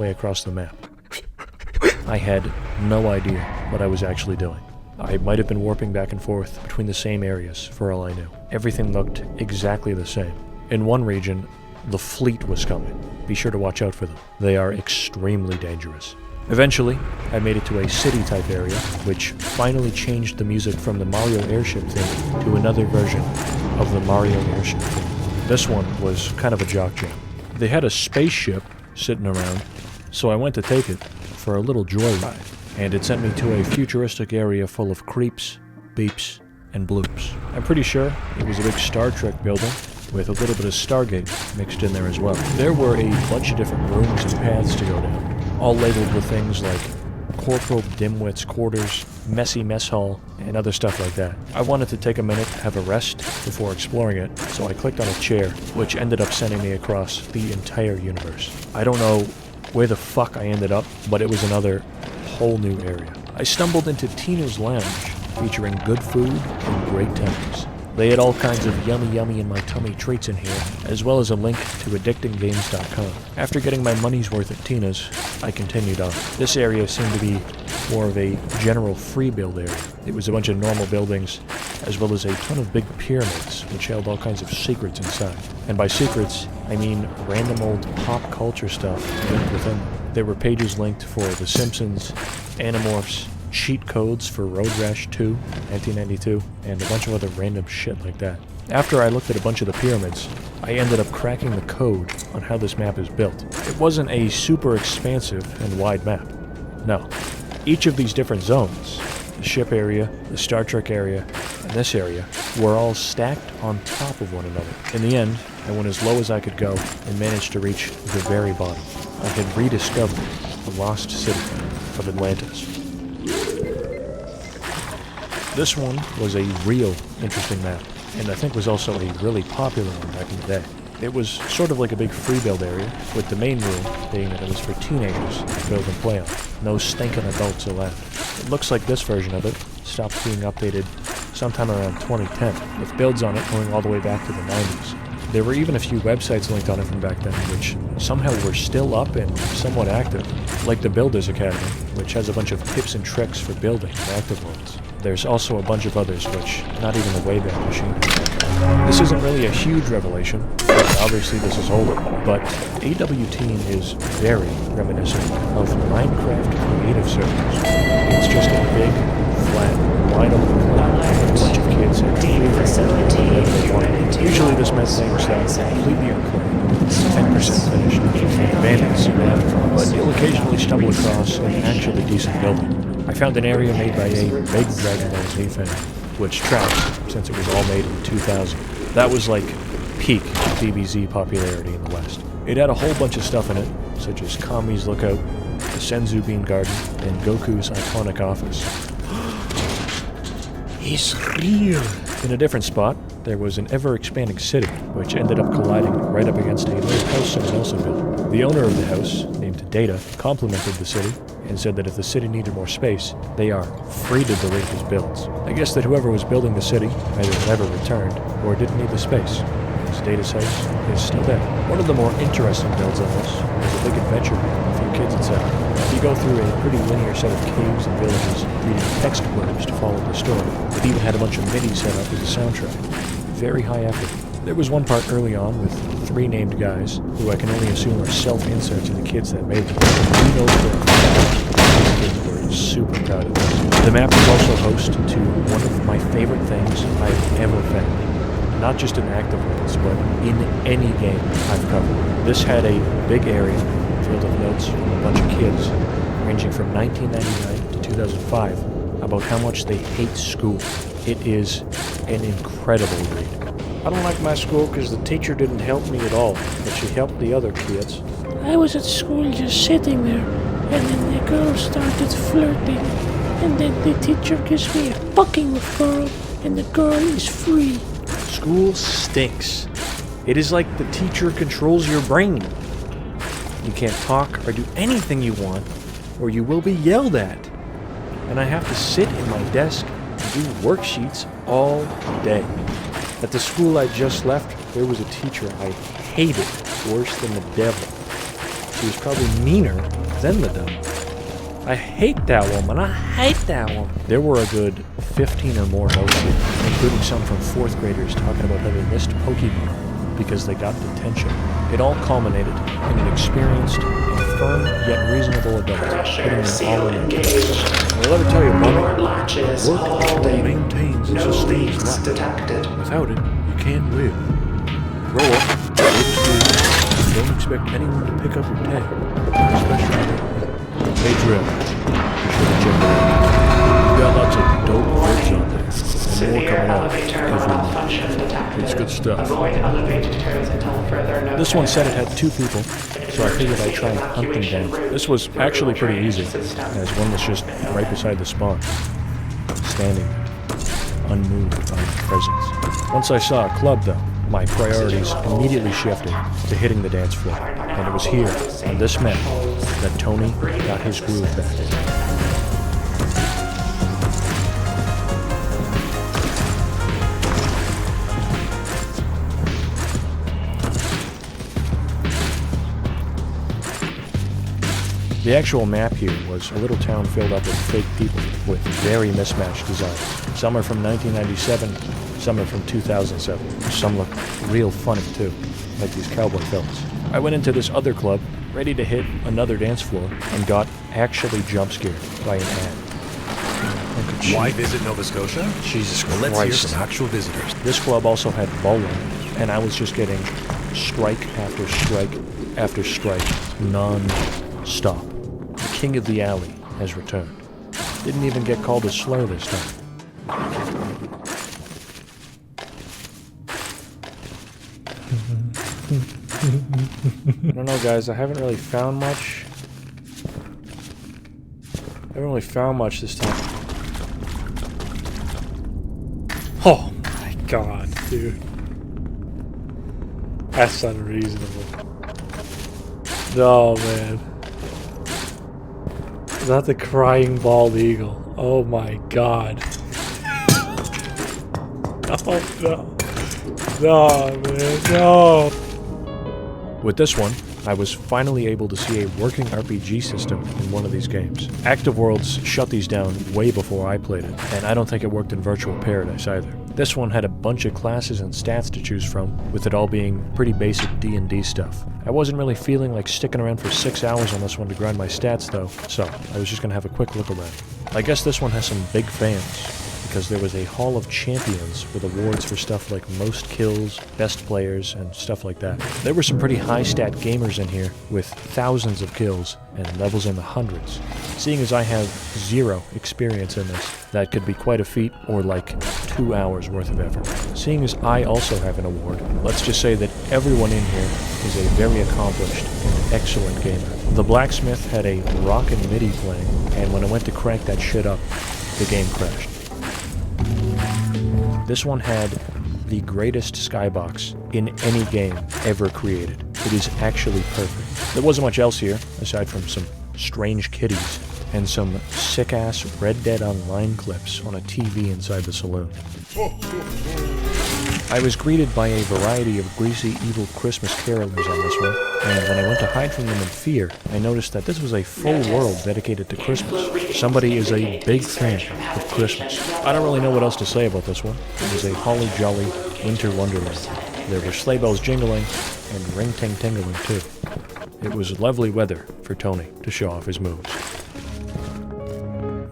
way across the map. I had no idea what I was actually doing. I might have been warping back and forth between the same areas for all I knew. Everything looked exactly the same. In one region, the fleet was coming. Be sure to watch out for them. They are extremely dangerous. Eventually, I made it to a city-type area, which finally changed the music from the Mario airship theme to another version of the Mario airship theme. This one was kind of a jock jam. They had a spaceship sitting around, so I went to take it for a little joyride, and it sent me to a futuristic area full of creeps, beeps, and bloops. I'm pretty sure it was a big Star Trek building with a little bit of Stargate mixed in there as well. There were a bunch of different rooms and paths to go down, all labeled with things like Corporal Dimwit's quarters, messy mess hall, and other stuff like that. I wanted to take a minute to have a rest before exploring it, so I clicked on a chair, which ended up sending me across the entire universe. I don't know where the fuck I ended up, but it was another whole new area. I stumbled into Tina's Lounge, featuring good food and great tempers. They had all kinds of yummy in my tummy treats in here, as well as a link to addictinggames.com. After getting my money's worth at Tina's, I continued on. This area seemed to be more of a general free build area. It was a bunch of normal buildings, as well as a ton of big pyramids, which held all kinds of secrets inside. And by secrets, I mean random old pop culture stuff linked within them. There were pages linked for The Simpsons, Animorphs, cheat codes for Road Rash 2, 1992, and a bunch of other random shit like that. After I looked at a bunch of the pyramids, I ended up cracking the code on how this map is built. It wasn't a super expansive and wide map. No. Each of these different zones, the ship area, the Star Trek area, and this area, were all stacked on top of one another. In the end, I went as low as I could go and managed to reach the very bottom. I had rediscovered the lost city of Atlantis. This one was a real interesting map, and I think was also a really popular one back in the day. It was sort of like a big free build area, with the main rule being that it was for teenagers to build and play on. No stinking adults allowed. It looks like this version of it stopped being updated sometime around 2010, with builds on it going all the way back to the 90s. There were even a few websites linked on it from back then, which somehow were still up and somewhat active, like the Builders Academy, which has a bunch of tips and tricks for building and active modes. There's also a bunch of others, which not even the Wayback Machine can. This isn't really a huge revelation, obviously this is older, but AWTeen is very reminiscent of Minecraft creative servers. It's just a big, flat, wide open planet with a bunch of kids at free reign. Usually this meant things that completely unclear, 10% finished, bandits, but you'll occasionally stumble across an actually decent building. I found an area made by a big Dragon Ball Z fan, which tracks since it was all made in 2000. That was like peak DBZ popularity in the West. It had a whole bunch of stuff in it, such as Kami's Lookout, the Senzu Bean Garden, and Goku's iconic office. He's real! In a different spot, there was an ever-expanding city, which ended up colliding right up against a little house someone else had built. The owner of the house, named Data, complimented the city, and said that if the city needed more space, they are free to delete his builds. I guess that whoever was building the city either never returned, or didn't need the space. His Data's house is still there. One of the more interesting builds on this was a big adventure with a few kids inside. You go through a pretty linear set of caves and villages, reading text blurbs to follow the story. It even had a bunch of MIDI set up as a soundtrack. Very high effort. There was one part early on with 3 named guys, who I can only assume are self-inserts of the kids that made them. We know for a fact these kids were super proud of this. The map was also host to one of my favorite things I've ever found. Not just in active worlds, but in any game I've covered. This had a big area filled with notes from a bunch of kids, ranging from 1999 to 2005, about how much they hate school. It is an incredible read. I don't like my school because the teacher didn't help me at all, but she helped the other kids. I was at school just sitting there, and then the girl started flirting, and then the teacher gives me a fucking referral, and the girl is free. School stinks. It is like the teacher controls your brain. You can't talk or do anything you want, or you will be yelled at. And I have to sit in my desk and do worksheets all day. At the school I just left, there was a teacher I hated worse than the devil. she was probably meaner than the dumb. I hate that woman. I hate that woman. There were a good 15 or more notes here, including some from 4th graders talking about how they missed Pokemon because they got detention. It all culminated in an experienced and firm yet reasonable adult putting them all in their place. Well, let me tell you, Mummy, work maintains and sustains life. detected. Without it, you can't live. Grow up, go to school, and don't expect anyone to pick up your tab, especially me. Hey Drill, you should have checked it out. We got lots of dope vids on there, and more coming out every month. It's good stuff. This one said it had 2 people, so I figured I'd try and hunt them down. This was actually pretty easy, as one was just right beside the spawn, standing there, unmoved by my presence. Once I saw a club though, my priorities immediately shifted to hitting the dance floor, and it was here, on this map, that Tony got his groove back. The actual map here was a little town filled up with fake people with very mismatched designs. Some are from 1997, some are from 2007. Some look real funny too, like these cowboy films. I went into this other club, ready to hit another dance floor, and got actually jump scared by an ad. Why visit Nova Scotia? Jesus Well, let's Christ. hear from actual visitors. This club also had bowling, and I was just getting strike after strike after strike, non-stop. The king of the alley has returned. Didn't even get called a slur this time. I don't know, guys. I haven't really found much. This time. Oh my god, dude. That's unreasonable. No, man. Not the crying bald eagle. Oh my god. Oh no. No, man. No. With this one, I was finally able to see a working RPG system in one of these games. Active Worlds shut these down way before I played it, and I don't think it worked in Virtual Paradise either. This one had a bunch of classes and stats to choose from, with it all being pretty basic D&D stuff. I wasn't really feeling like sticking around for 6 hours on this one to grind my stats though, so I was just gonna have a quick look around. I guess this one has some big fans, because there was a Hall of Champions with awards for stuff like most kills, best players, and stuff like that. There were some pretty high stat gamers in here with thousands of kills and levels in the hundreds. Seeing as I have 0 experience in this, that could be quite a feat or like 2 hours worth of effort. Seeing as I also have an award, let's just say that everyone in here is a very accomplished and excellent gamer. The blacksmith had a rockin' MIDI playing, and when I went to crank that shit up, the game crashed. This one had the greatest skybox in any game ever created. It is actually perfect. There wasn't much else here, aside from some strange kitties and some sick-ass Red Dead Online clips on a TV inside the saloon. I was greeted by a variety of greasy, evil Christmas carolers on this one, and when I went to hide from them in fear, I noticed that this was a full world dedicated to Christmas. Somebody is a big fan of Christmas. I don't really know what else to say about this one. It was a holly jolly winter wonderland. There were sleigh bells jingling, and ring-ting-tingling too. It was lovely weather for Tony to show off his moves.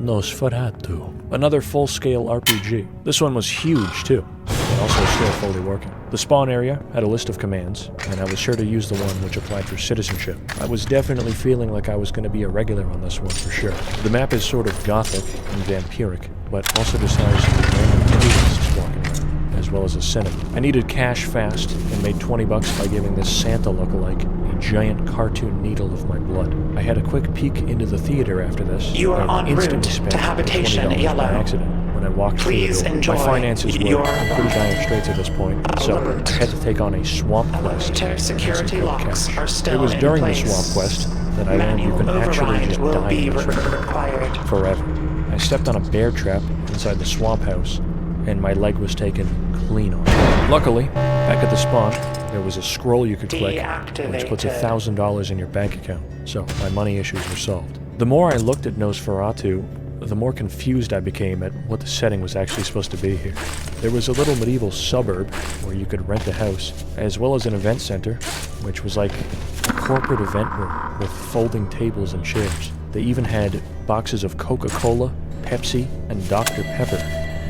Nosferatu. Another full-scale RPG. This one was huge too, and also still fully working. The spawn area had a list of commands, and I was sure to use the one which applied for citizenship. I was definitely feeling like I was going to be a regular on this one for sure. The map is sort of gothic and vampiric, but also just has random tourists walking around, as well as a cinema. I needed cash fast, and made $20 by giving this Santa lookalike a giant cartoon needle of my blood. I had a quick peek into the theater after this, You are and en route instantly spent to habitation $20 by yellow. accident when I walked Please through the door. enjoy My finances were your in pretty dire straits at this point, so alert. I had to take on a swamp quest. Elevator and some security quick locks cash. are still It was in during place. the swamp quest that I learned you Manual can actually override just will die be in this one required. forever. I stepped on a bear trap inside the swamp house, and my leg was taken clean off. Luckily, back at the spawn, there was a scroll you could click, which puts $1,000 in your bank account, so my money issues were solved. The more I looked at Nosferatu, the more confused I became at what the setting was actually supposed to be here. There was a little medieval suburb where you could rent a house, as well as an event center, which was like a corporate event room with folding tables and chairs. They even had boxes of Coca-Cola, Pepsi, and Dr. Pepper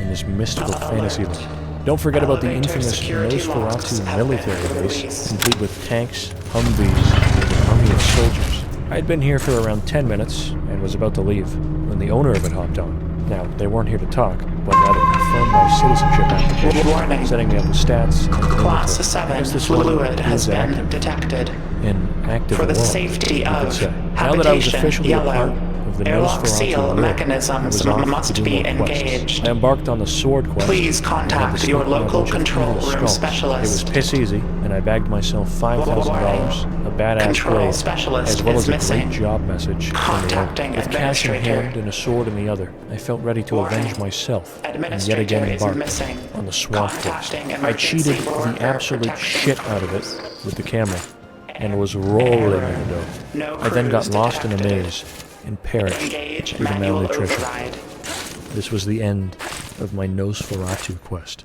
in this mystical fantasy land. Don't forget about the infamous Nosferatu military base, complete with tanks, Humvees, and an army of soldiers. I had been here for around 10 minutes and was about to leave when the owner of it hopped on. Now, they weren't here to talk, but rather confirm my citizenship application, Warning. setting me up with stats and Class military. 7 I guess this one fluid has was been active. detected. In active For the world, safety you could of say. Now that I was habitation, officially a part yellow. of the Airlock Nosferatu seal lore, I mechanisms was off must to do be more quests. engaged. I embarked on the sword quest. Please and had to contact sneak your on a local bunch of control evil room skulls. specialist. It was piss easy, and I bagged myself $5,000, a badass Control blade, specialist as well is as a missing. great job message from the owner. Contacting With cash in administrator. hand and a sword in the other, I felt ready to Warning. avenge myself, and yet Administrator again is embark missing. on the swamp quest. Contacting I emergency cheated board the for absolute protection shit out of it with the camera, and was rolling in the dough. No I then got crews lost in a detected. maze and perished Engage due to manual malnutrition. override. This was the end of my Nosferatu quest.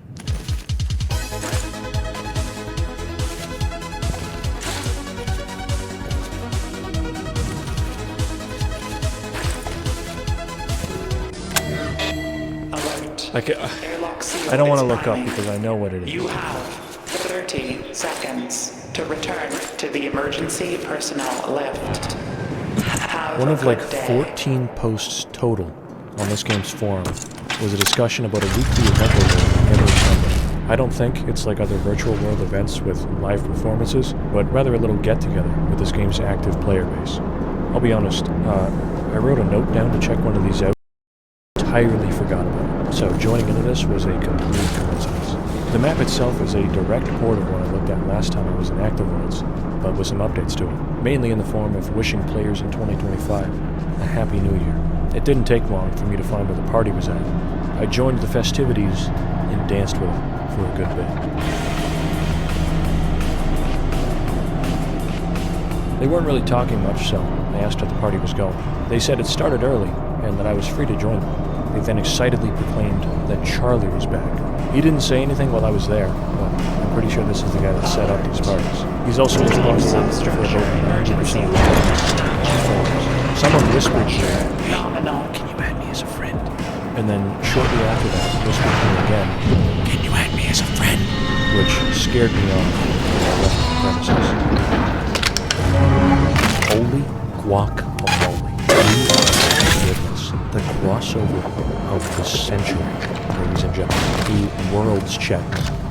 Alert. Airlock seal I don't want is to look up priming. because I know what it is. You have 30 seconds to return to the emergency personnel lift. Have One a of like good day. 14 posts total on this game's forum was a discussion about a weekly event over every Sunday. I don't think it's like other virtual world events with live performances, but rather a little get-together with this game's active player base. I'll be honest, I wrote a note down to check one of these out, entirely forgot about it, so joining into this was a complete coincidence. The map itself is a direct port of what I looked at last time I was in Active Worlds, but with some updates to it, mainly in the form of wishing players in 2025 a Happy New Year. It didn't take long for me to find where the party was at. I joined the festivities and danced with it for a good bit. They weren't really talking much, so I asked how the party was going. They said it started early and that I was free to join them. They then excitedly proclaimed that Charlie was back. He didn't say anything while I was there, but I'm pretty sure this is the guy that set up these parties. He's also responsible for about 90% of the parties. Someone whispered to me, Phenomenal. "Can you add me as a friend?" And then shortly after that, whispered to me again, "Can you add me as a friend?" Which scared me off when I left the premises. Holy guacamole. We are witness the crossover of the century, ladies and gentlemen. The world's check.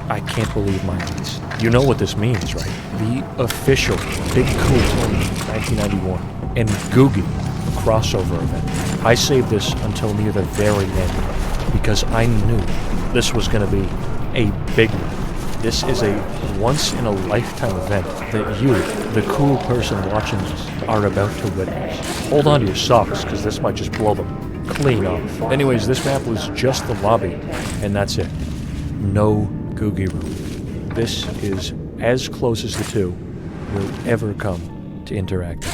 I can't believe my eyes. You know what this means, right? The official Big Cool Tournament 1991 and Googie crossover event. I saved this until near the very end because I knew this was going to be a big one. This is a once-in-a-lifetime event that you, the cool person watching this, are about to witness. Hold on to your socks, because this might just blow them clean off. Anyways, this map was just the lobby, and that's it. No Googie Room. This is as close as the two will ever come to interacting.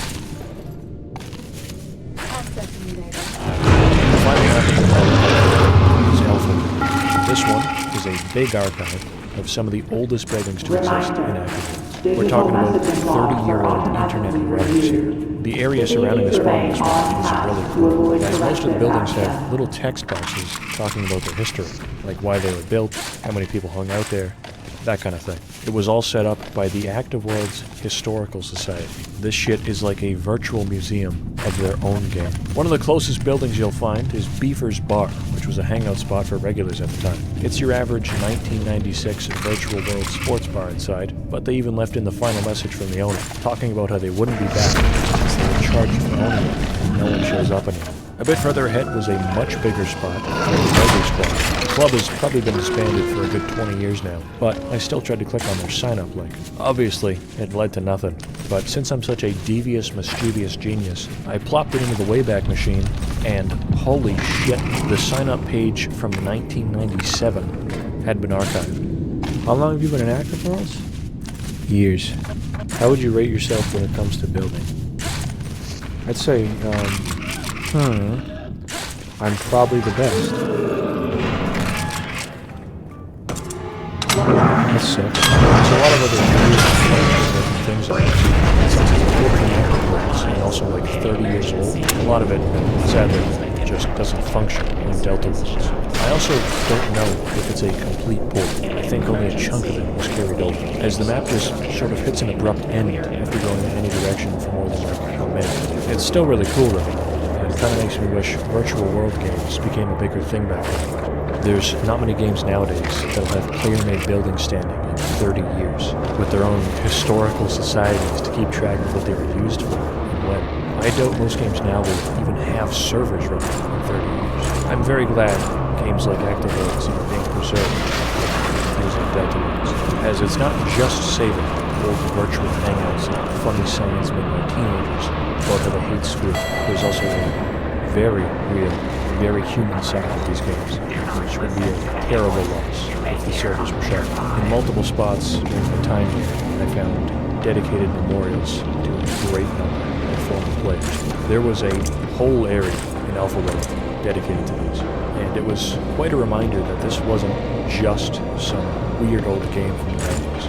Finally, is Elfin. This one is a big archive of some of the oldest buildings to exist in Active Worlds. We're talking about 30-year-old internet writings here. The area surrounding the spawning spot is really cool, as most of the buildings have little text boxes talking about their history, like why they were built, how many people hung out there, that kind of thing. It was all set up by the Active Worlds Historical Society. This shit is like a virtual museum of their own game. One of the closest buildings you'll find is Beefer's Bar, which was a hangout spot for regulars at the time. It's your average 1996 virtual world sports bar inside, but they even left in the final message from the owner, talking about how they wouldn't be back since they were charged for owning it and no one shows up anymore. A bit further ahead was a much bigger spot called the Burger Squad. The club has probably been disbanded for a good 20 years now, but I still tried to click on their sign-up link. Obviously, it led to nothing, but since I'm such a devious, mischievous genius, I plopped it into the Wayback Machine, and holy shit, the sign-up page from 1997 had been archived. How long have you been in Active Worlds? Years. How would you rate yourself when it comes to building? I'd say, I'm probably the best. That sucks. There's a lot of other things like since it's working in Active Worlds and also like 30 years old, a lot of it, sadly, just doesn't function on Delta Worlds. I also don't know if it's a complete port. I think only a chunk of it was carried over, as the map just sort of hits an abrupt end after going in any direction for more than like a minute. It's still really cool though, and it kind of makes me wish virtual world games became a bigger thing back then. There's not many games nowadays that'll have player-made buildings standing in 30 years, with their own historical societies to keep track of what they were used for and when. I doubt most games now will even have servers running in 30 years. I'm very glad games like Active Worlds are being preserved, things like Delta Worlds, as it's not just saving old virtual hangouts and funny signs made by teenagers or how they hate school. There's also a very real, very human side of these games, which would be a terrible loss if the servers were shut. In multiple spots during my time here, I found dedicated memorials to a great number of former players. There was a whole area in Alpha World dedicated to these, and it was quite a reminder that this wasn't just some weird old game from the 90s.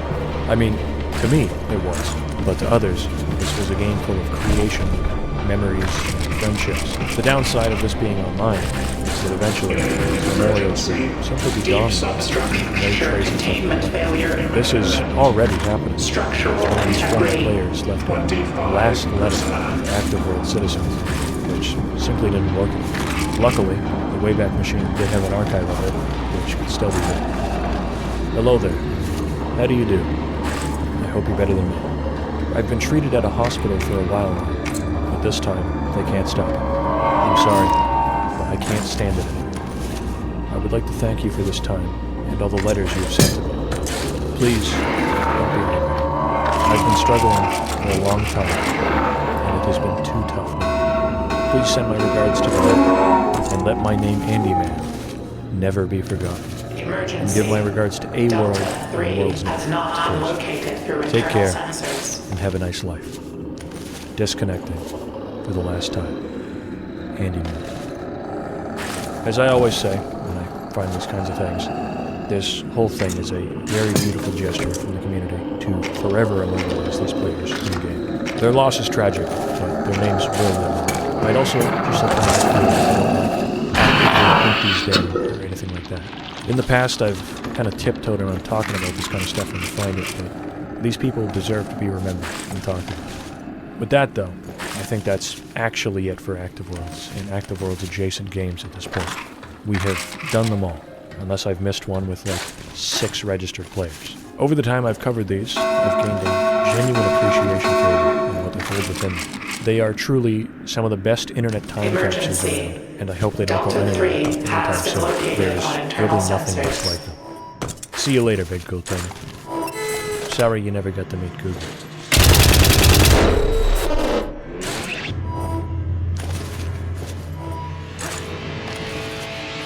I mean, to me, it was, but to others, this was a game full of creation, memories, and friendships. The downside of this being online is that eventually these memorials will simply be gone, no traces of them. This is already happening. One of these former players left a last letter to Active World citizens, which simply didn't work. Luckily, the Wayback Machine did have an archive of it, which could still be read. Hello there. How do you do? I hope you're better than me. I've been treated at a hospital for a while now, but this time, they can't stop it. I'm sorry, but I can't stand it anymore. I would like to thank you for this time, and all the letters you have sent to me. Please, don't be angry. I've been struggling for a long time, and it has been too tough now. Please send my regards to the and let my name Andy Man never be forgotten. And give my regards to A World and the world's name. Take care and have a nice life. Disconnecting for the last time. Andy Man. As I always say when I find these kinds of things, this whole thing is a very beautiful gesture from the community to forever immortalize these players in the game. Their loss is tragic, but their names will live on. I'd also just like to actively these down or anything like that. In the past, I've kind of tiptoed around talking about this kind of stuff when you find it, but these people deserve to be remembered and talked about. With that, though, I think that's actually it for Active Worlds and Active Worlds adjacent games at this point. We have done them all, unless I've missed one with like 6 registered players. Over the time I've covered these, I've gained a genuine appreciation for them and what they hold within them. They are truly some of the best internet time capsules around, and I hope they don't go anywhere anytime soon. There's really nothing else like them. See you later, Big Cool Tony. Sorry you never got to meet Google.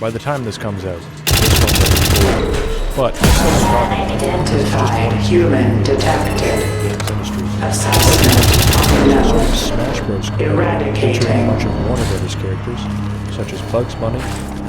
By the time this comes out, this one will be 4 years. But I'm still talking about Identify human detected. games industry. Assessment Sort of unknown. Smash Bros. Featuring a bunch of Warner Brothers characters, such as Bugs Bunny,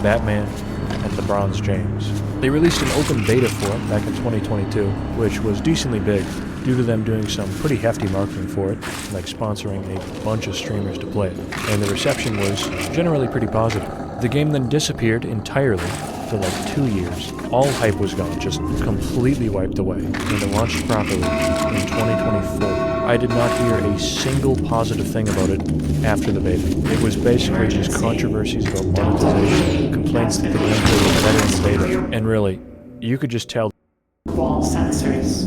Batman, and LeBron James. They released an open beta for it back in 2022, which was decently big, due to them doing some pretty hefty marketing for it, like sponsoring a bunch of streamers to play it, and the reception was generally pretty positive. The game then disappeared entirely for like 2 years. All hype was gone, just completely wiped away, and it launched properly in 2024. I did not hear a single positive thing about it after the beta. It was basically just controversies about monetization, complaints that the gameplay was better in the beta, and really, you could just tell Wall sensors.